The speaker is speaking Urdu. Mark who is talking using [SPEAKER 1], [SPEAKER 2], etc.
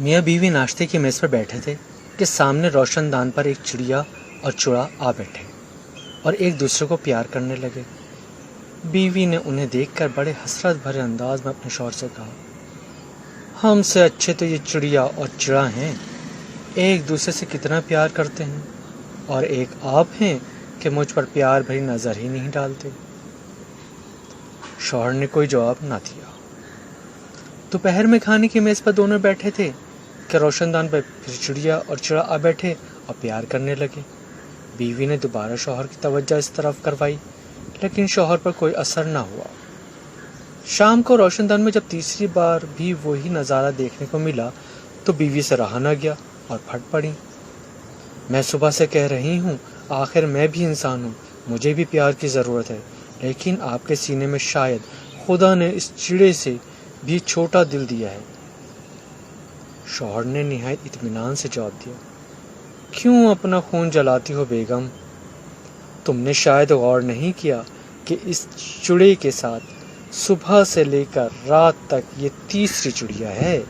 [SPEAKER 1] میاں بیوی ناشتے کی میز پر بیٹھے تھے کہ سامنے روشن دان پر ایک چڑیا اور چڑا آ بیٹھے اور ایک دوسرے کو پیار کرنے لگے۔ بیوی نے انہیں دیکھ کر بڑے حسرت بھرے انداز میں اپنے شوہر سے کہا، ہم سے اچھے تو یہ چڑیا اور چڑا ہیں، ایک دوسرے سے کتنا پیار کرتے ہیں، اور ایک آپ ہیں کہ مجھ پر پیار بھری نظر ہی نہیں ڈالتے۔ شوہر نے کوئی جواب نہ دیا۔ دوپہر میں کھانے کی میز پر دونوں بیٹھے تھے کہ روشن دان پر پھر چڑیا اور چڑا آ بیٹھے اور پیار کرنے لگے۔ بیوی نے دوبارہ شوہر کی توجہ اس طرف کروائی، لیکن شوہر پر کوئی اثر نہ ہوا۔ شام کو روشن دان میں جب تیسری بار بھی وہی نظارہ دیکھنے کو ملا تو بیوی سے رہا نہ گیا اور پھٹ پڑی۔ میں صبح سے کہہ رہی ہوں، آخر میں بھی انسان ہوں، مجھے بھی پیار کی ضرورت ہے، لیکن آپ کے سینے میں شاید خدا نے اس چڑے سے بھی چھوٹا دل دیا ہے۔ شوہر نے نہایت اطمینان سے جواب دیا، کیوں اپنا خون جلاتی ہو بیگم؟ تم نے شاید غور نہیں کیا کہ اس چڑے کے ساتھ صبح سے لے کر رات تک یہ تیسری چڑیا ہے۔